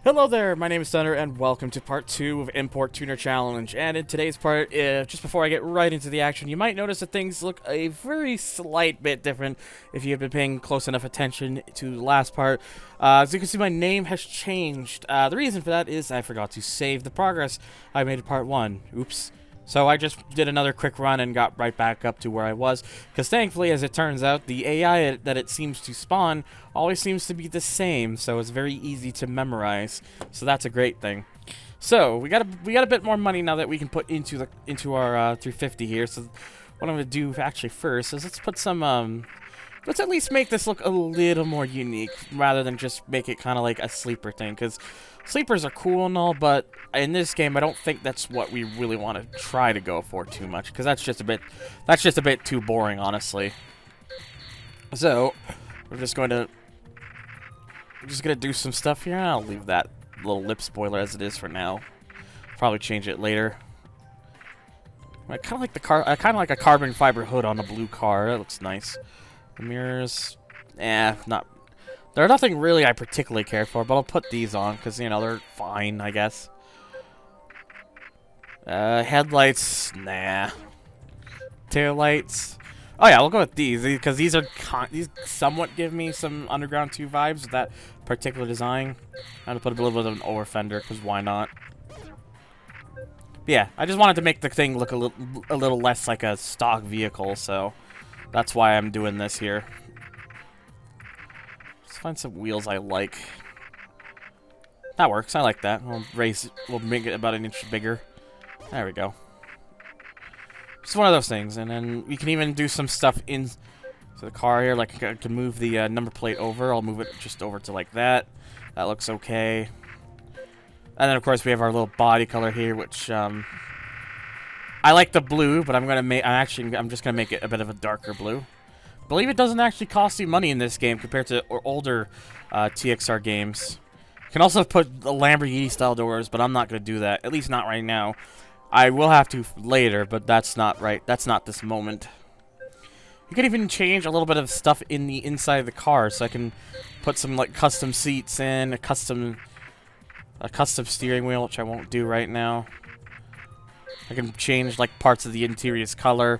Hello there, my name is Thunder, and welcome to part 2 of Import Tuner Challenge. And in today's part, just before I get right into the action, you might notice that things look a very slight bit different if you've been paying close enough attention to the last part. As you can see, my name has changed. The reason for that is I forgot to save the progress I made in part 1. Oops. So I just did another quick run and got right back up to where I was, because thankfully, as it turns out, the AI that it seems to spawn always seems to be the same, so it's very easy to memorize. So that's a great thing. So we got a bit more money now that we can put into our 350 here. So what I'm gonna do actually first is let's put some let's at least make this look a little more unique rather than just make it kind of like a sleeper thing, because sleepers are cool and all, but in this game I don't think that's what we really want to try to go for too much, because that's just a bit too boring, honestly. So we're just gonna do some stuff here. I'll leave that little lip spoiler as it is for now. Probably change it later. I kind of like I kind of like a carbon fiber hood on a blue car. That looks nice. The mirrors, not. They're nothing really I particularly care for, but I'll put these on because, you know, they're fine, I guess. Headlights, nah. Taillights. Oh yeah, we'll go with these because these somewhat give me some Underground 2 vibes with that particular design. I'm gonna put a little bit of an over fender because why not? But yeah, I just wanted to make the thing look a little less like a stock vehicle, so that's why I'm doing this here. Let's find some wheels I like. That works. I like that. We'll make it about an inch bigger. There we go. Just one of those things, and then we can even do some stuff in the car here. Like I can move the number plate over. I'll move it just over to like that. That looks okay. And then of course we have our little body color here, which I like the blue, but I'm just gonna make it a bit of a darker blue. I believe it doesn't actually cost you money in this game compared to older TXR games. You can also put the Lamborghini style doors, but I'm not gonna do that. At least not right now. I will have to later, but that's not right. That's not this moment. You can even change a little bit of stuff in the inside of the car, so I can put some like custom seats in, a custom steering wheel, which I won't do right now. I can change like parts of the interior's color.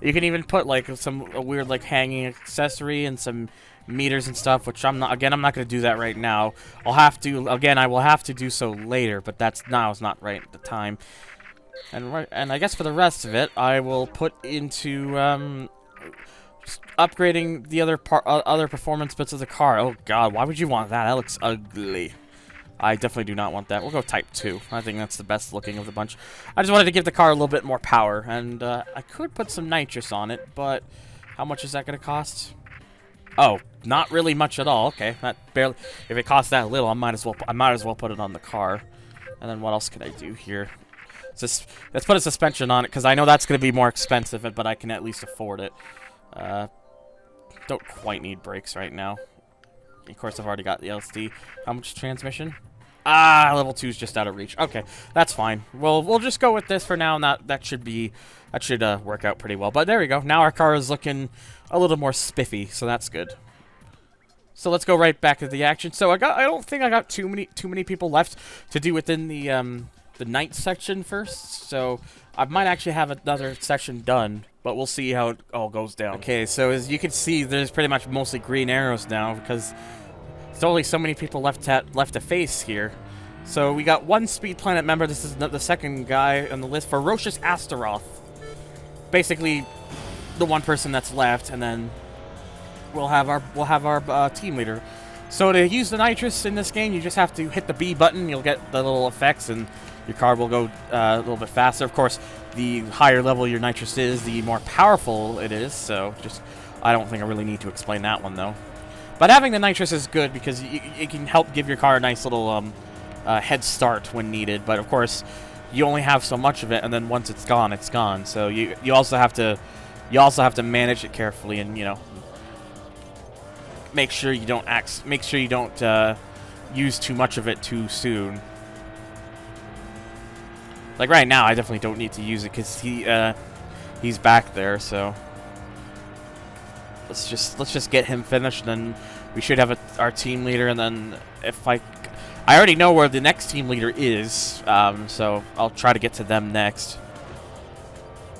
You can even put like a weird like hanging accessory and some meters and stuff, which I'm not going to do that right now. I will have to do so later, but now is not right at the time. And I guess for the rest of it, I will put into just upgrading the other performance bits of the car. Oh god, why would you want that? That looks ugly. I definitely do not want that. We'll go Type 2. I think that's the best looking of the bunch. I just wanted to give the car a little bit more power, and I could put some nitrous on it, but how much is that going to cost? Oh, not really much at all. Okay, that barely. If it costs that little, I might as well put it on the car. And then what else could I do here? Let's put a suspension on it because I know that's going to be more expensive, but I can at least afford it. Don't quite need brakes right now. Of course, I've already got the LSD. How much transmission? Ah, level 2 is just out of reach. Okay, that's fine. We'll just go with this for now, and that should work out pretty well. But there we go. Now our car is looking a little more spiffy, so that's good. So let's go right back to the action. So I don't think I got too many people left to do within the night section first. So I might actually have another section done, but we'll see how it all goes down. Okay, so as you can see, there's pretty much mostly green arrows now because there's only so many people left to face here. So we got one Speed Planet member. This is the second guy on the list, Ferocious Astaroth. Basically, the one person that's left, and then we'll have our team leader. So to use the nitrous in this game, you just have to hit the B button. You'll get the little effects, and your car will go a little bit faster. Of course, the higher level your nitrous is, the more powerful it is. So I don't think I really need to explain that one though. But having the nitrous is good because it can help give your car a nice little head start when needed. But of course, you only have so much of it, and then once it's gone, it's gone. So you also have to manage it carefully, and you know, make sure you don't use too much of it too soon. Like right now, I definitely don't need to use it because he's back there. So let's just get him finished, and then we should have our team leader. And then if I I already know where the next team leader is, so I'll try to get to them next.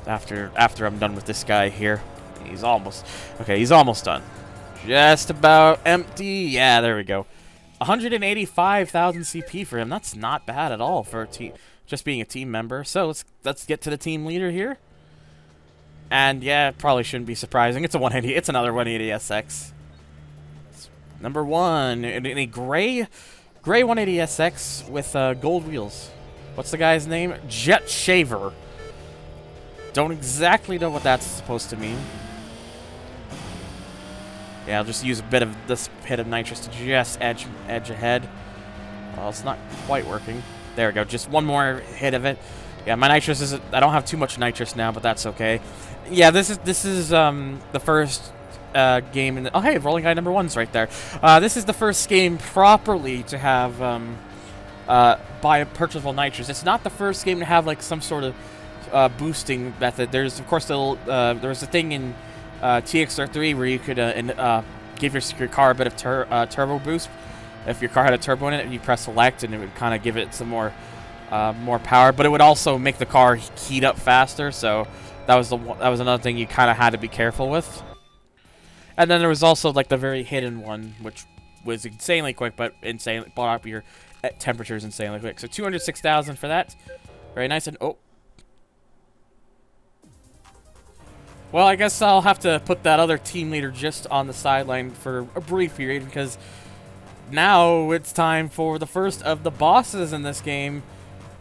After I'm done with this guy here. He's almost done. Just about empty. Yeah, there we go. 185,000 CP for him. That's not bad at all for a team, just being a team member. So let's get to the team leader here. And yeah, it probably shouldn't be surprising. It's a 180. It's another 180 SX. It's number 1 in a gray 180 SX with gold wheels. What's the guy's name? Jet Shaver. Don't exactly know what that's supposed to mean. Yeah, I'll just use a bit of this hit of nitrous to just edge ahead. Well, it's not quite working. There we go. Just one more hit of it. Yeah, my nitrous is. I don't have too much nitrous now, but that's okay. Yeah, this is the first game in the. Oh, hey, rolling guy number 1's right there. This is the first game properly to have buy purchasable nitrous. It's not the first game to have like some sort of boosting method. There's of course there was a thing in THR3 where you could give your car a bit of turbo boost. If your car had a turbo in it, you press select and it would kind of give it some more power, but it would also make the car heat up faster. So that was another thing you kind of had to be careful with. And then there was also like the very hidden one, which was insanely quick, but brought up your temperatures insanely quick. So 206,000 for that. Very nice. And oh. Well, I guess I'll have to put that other team leader just on the sideline for a brief period, because now it's time for the first of the bosses in this game,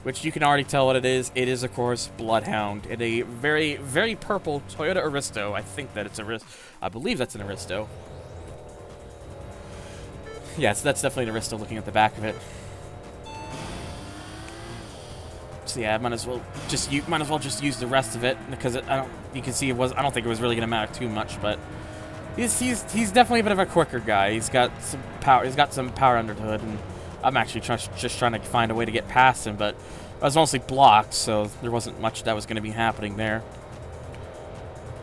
which you can already tell what it is. It is, of course, Bloodhound in a very, very purple Toyota Aristo. I think that it's I believe that's an Aristo. Yes, that's definitely an Aristo looking at the back of it. So yeah, might as well just use the rest of it, because you can see I don't think it was really gonna matter too much, but he's definitely a bit of a quicker guy. He's got some power. He's got some power under the hood, and I'm actually just trying to find a way to get past him, but I was mostly blocked, so there wasn't much that was going to be happening there.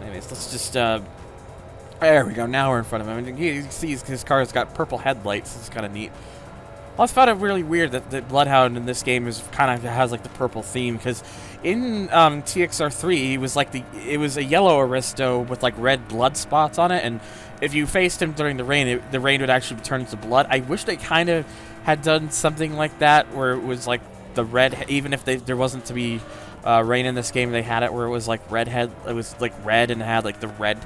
Anyways, let's just there we go. Now we're in front of him, and you can see his car's got purple headlights. It's kind of neat. I also found it really weird that the Bloodhound in this game has like the purple theme, because in THR3 he was like it was a yellow Aristo with like red blood spots on it, and if you faced him during the rain, the rain would actually turn into blood. I wish they kind of had done something like that, where it was like the red, even if there wasn't to be rain in this game, they had it where it was like it was like red and it had like the red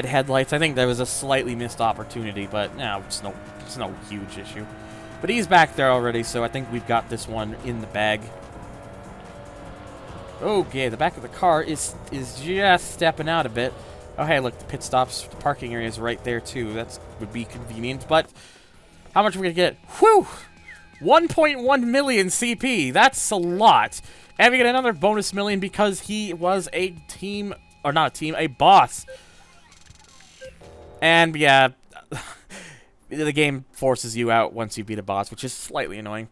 headlights. I think there was a slightly missed opportunity, but no, it's no huge issue. But he's back there already, so I think we've got this one in the bag. Okay, the back of the car is just stepping out a bit. Oh, hey, look, the pit stops, the parking area is right there, too. That would be convenient, but how much are we going to get? Whew! 1.1 million CP. That's a lot. And we get another bonus million because he was a team, or not a team, a boss. And, yeah, the game forces you out once you beat a boss, which is slightly annoying.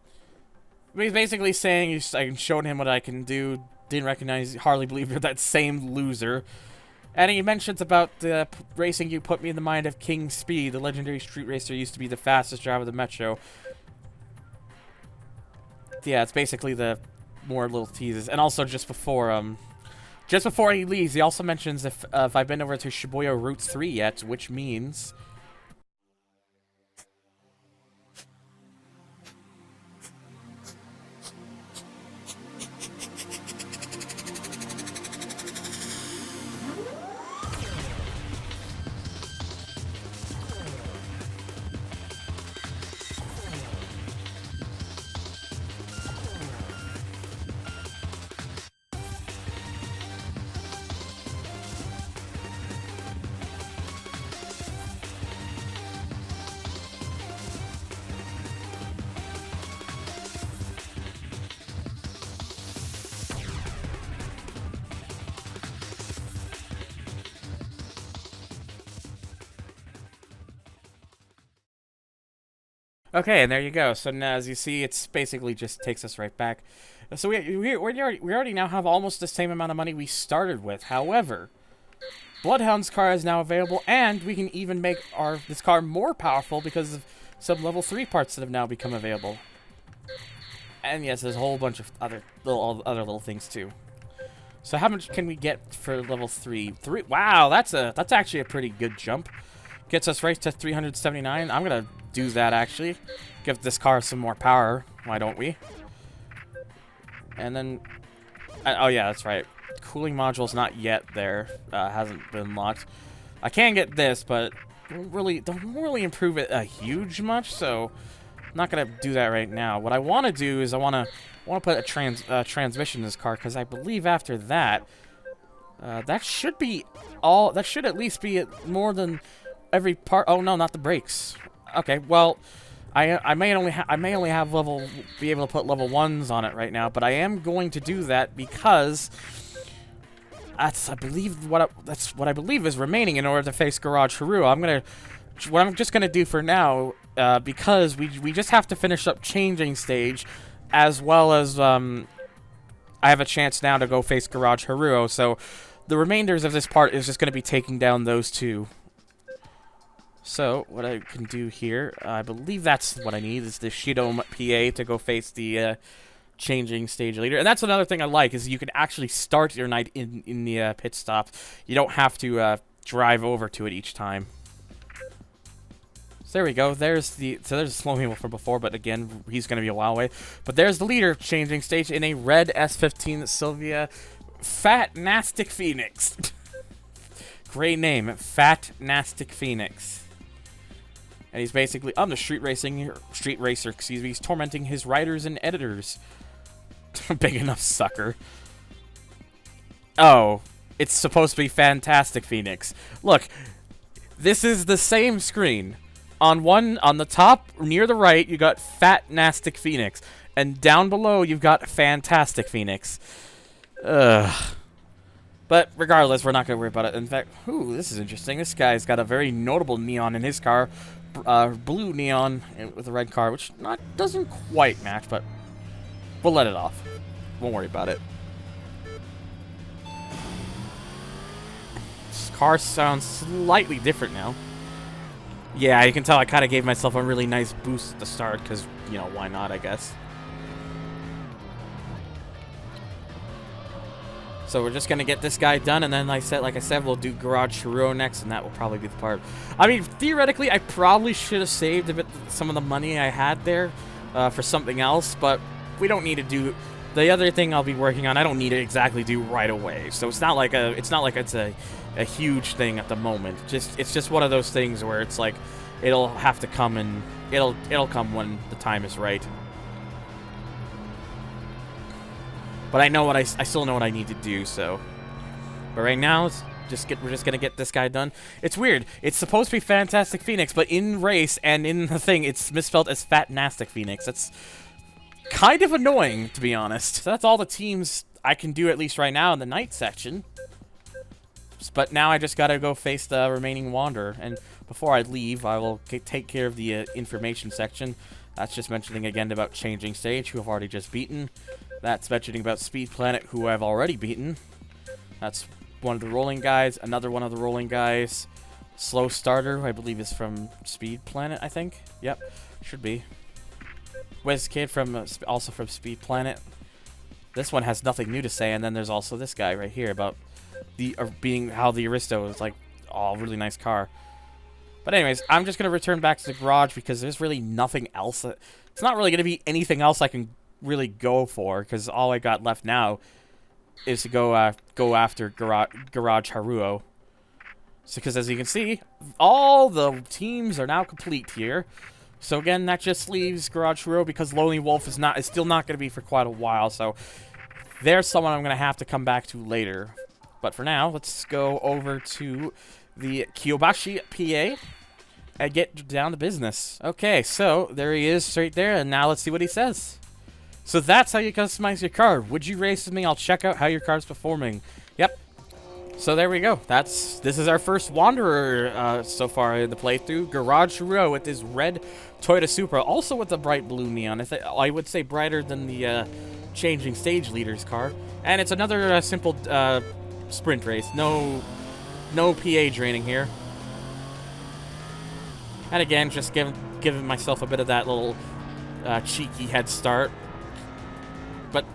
He's basically saying, I showed him what I can do, didn't recognize, hardly believe you're that same loser. And he mentions about the racing you put me in the mind of King Speed, the legendary street racer used to be the fastest driver of the Metro. Yeah, it's basically the more little teases. And also just before he leaves, he also mentions if I've been over to Shibuya Route 3 yet, which means okay, and there you go. So now, as you see, it's basically just takes us right back. So we already now have almost the same amount of money we started with. However, Bloodhound's car is now available, and we can even make this car more powerful because of some level 3 parts that have now become available. And yes, there's a whole bunch of other little things too. So how much can we get for level 3? Wow, that's actually a pretty good jump. Gets us right to 379. I'm gonna do that actually. Give this car some more power. Why don't we? And then, oh yeah, that's right. Cooling module's not yet there. Hasn't been unlocked. I can get this, but don't really improve it a huge much. So I'm not gonna do that right now. What I want to do is I want to put a transmission in this car, because I believe after that, that should be all. That should at least be more than every part. Oh no, not the brakes. Okay, well, I may only have be able to put level 1s on it right now, but I am going to do that because that's what I believe is remaining in order to face Garage Haru. What I'm just gonna do for now, because we just have to finish up changing stage, as well as I have a chance now to go face Garage Haru. So the remainders of this part is just gonna be taking down those two. So what I can do here, I believe that's what I need, is the Shidome PA to go face the changing stage leader. And that's another thing I like, is you can actually start your night in the pit stop. You don't have to drive over to it each time. So there we go. There's the slow wheel from before, but again, he's going to be a while away. But there's the leader changing stage in a red S15 Sylvia Fat Nastic Phoenix. Great name, Fat Nastic Phoenix. And he's basically on the street racer, excuse me. He's tormenting his writers and editors. Big enough sucker. Oh, it's supposed to be Fantastic Phoenix. Look, this is the same screen. On the top near the right, you got Fat Nastic Phoenix, and down below you've got Fantastic Phoenix. Ugh. But regardless, we're not going to worry about it. In fact, ooh, this is interesting. This guy's got a very notable neon in his car. Blue neon with a red car, which doesn't quite match, but we'll let it off. Won't worry about it. This car sounds slightly different now. Yeah, you can tell I kind of gave myself a really nice boost at the start, because, you know, why not, I guess. So we're just going to get this guy done, and then like I said, we'll do Garage Haru next, and that will probably be the part. I mean, theoretically, I probably should have saved some of the money I had there for something else, but we don't need to do... The other thing I'll be working on, I don't need to exactly do right away. So it's not like it's a huge thing at the moment. It's just one of those things where it's like it'll have to come, and it'll come when the time is right. But I still know what I need to do, so. But right now, we're just gonna get this guy done. It's weird. It's supposed to be Fantastic Phoenix, but in race and in the thing, it's misspelled as Fat Nastic Phoenix. That's kind of annoying, to be honest. So that's all the teams I can do, at least right now, in the night section. But now I just gotta go face the remaining Wanderer. And before I leave, I will take care of the information section. That's just mentioning again about changing stage, who I've already just beaten. That's mentioning about Speed Planet, who I've already beaten. That's one of the rolling guys. Another one of the rolling guys. Slow Starter, who I believe is from Speed Planet, I think. Yep, should be. Whiz Kid, also from Speed Planet. This one has nothing new to say, and then there's also this guy right here about how the Aristo is like, oh, really nice car. But anyways, I'm just going to return back to the garage because there's really nothing else. It's not really going to be anything else I can really go for, because all I got left now is to go after Garage Haru. So, because as you can see, all the teams are now complete here. So again, that just leaves Garage Haru, because Lonely Wolf is still not going to be for quite a while. So there's someone I'm going to have to come back to later. But for now, let's go over to the Kiyobashi PA and get down to business. Okay, so there he is right there, and now let's see what he says. So that's how you customize your car. Would you race with me? I'll check out how your car's performing. Yep. So there we go. This is our first Wanderer so far in the playthrough. Garage Haru with his red Toyota Supra, also with the bright blue neon. I would say brighter than the changing stage leader's car. And it's another simple sprint race. No PA draining here. And again, just giving myself a bit of that little cheeky head start. but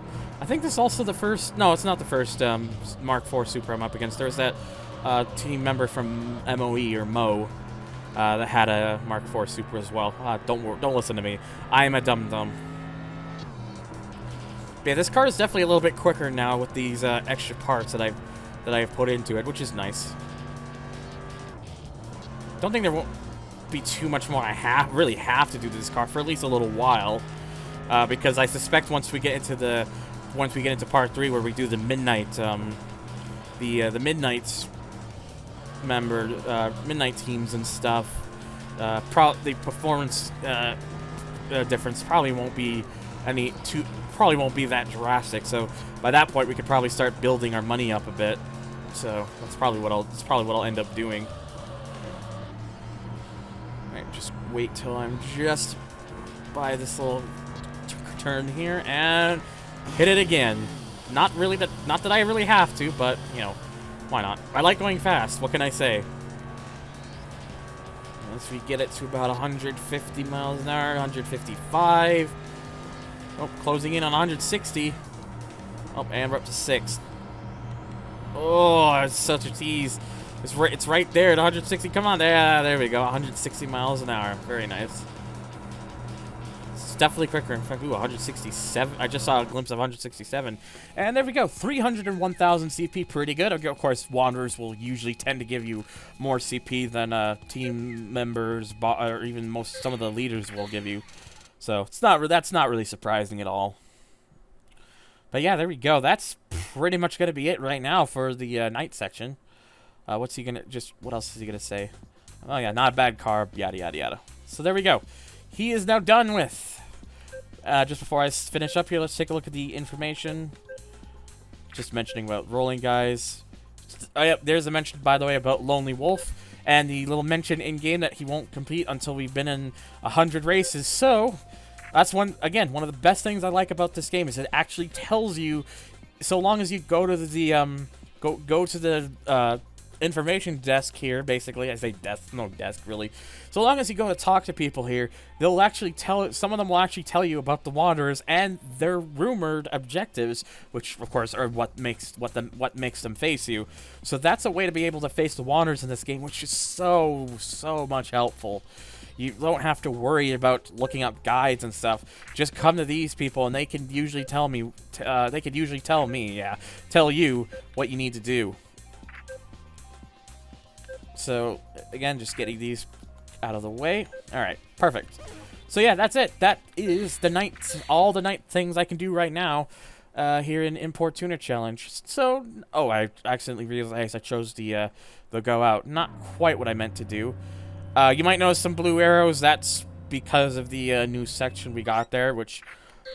I think this is also the first... No, it's not the first Mark IV Super I'm up against. There's that team member from MOE or Mo that had a Mark IV Super as well. Don't listen to me. I am a dum-dum. Yeah, this car is definitely a little bit quicker now with these extra parts that I've put into it, which is nice. Don't think there won't be too much more I really have to do to this car for at least a little while, because I suspect once we get into part 3 where we do the midnight the midnight midnight teams and stuff, the performance difference probably won't be that drastic. So by that point we could probably start building our money up a bit. So that's probably what I'll end up doing. Alright, just wait till I'm just by this little turn here and hit it again. Not that I really have to, but you know, why not? I like going fast. What can I say? Once we get it to about 150 miles an hour, 155. Oh, closing in on 160. Oh, and we're up to 6. Oh, it's such a tease. It's right there at 160. Come on, there we go. 160 miles an hour. Very nice. It's definitely quicker. In fact, ooh, 167. I just saw a glimpse of 167. And there we go. 301,000 CP. Pretty good. Of course, Wanderers will usually tend to give you more CP than team members, or even some of the leaders will give you. So that's not really surprising at all. But yeah, there we go. That's pretty much going to be it right now for the night section. What else is he going to say? Oh yeah, not a bad car, yada yada yada. So there we go. He is now done with. Just before I finish up here, let's take a look at the information. Just mentioning about rolling guys. Oh yeah, there's a mention, by the way, about Lonely Wolf. And the little mention in-game that he won't compete until we've been in 100 races. So, that's one of the best things I like about this game is it actually tells you, so long as you go to the, go to the, information desk here, basically. I say desk, no desk, really. So long as you go to talk to people here, they'll actually some of them will actually tell you about the Wanderers and their rumored objectives, which, of course, are what makes them face you. So that's a way to be able to face the Wanderers in this game, which is so much helpful. You don't have to worry about looking up guides and stuff. Just come to these people, and they can usually tell you what you need to do. So, again, just getting these out of the way. Alright, perfect. So, yeah, that's it. That is all the night things I can do right now here in Import Tuner Challenge. So, oh, I accidentally realized I chose the Go Out. Not quite what I meant to do. You might notice some blue arrows. That's because of the new section we got there, which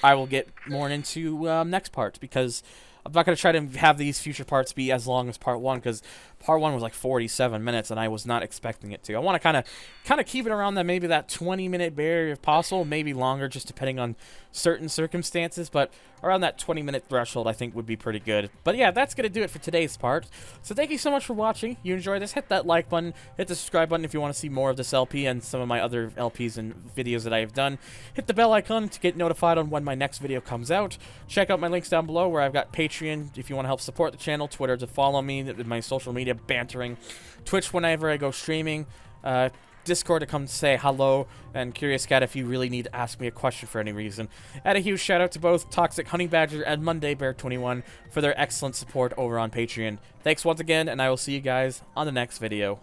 I will get more into next part, because I'm not going to try to have these future parts be as long as part 1, because part 1 was like 47 minutes, and I was not expecting it to. I want to kind of keep it around maybe that 20-minute barrier if possible, maybe longer, just depending on certain circumstances, but around that 20-minute threshold I think would be pretty good. But yeah, that's going to do it for today's part. So thank you so much for watching. You enjoyed this, hit that like button, hit the subscribe button if you want to see more of this LP and some of my other LPs and videos that I have done. Hit the bell icon to get notified on when my next video comes out. Check out my links down below where I've got Patreon if you want to help support the channel, Twitter to follow me, my social media bantering, Twitch whenever I go streaming, Discord to come say hello, and Curious Cat if you really need to ask me a question for any reason. And a huge shout out to both Toxic Honey Badger and Monday Bear 21 for their excellent support over on Patreon. Thanks once again, and I will see you guys on the next video.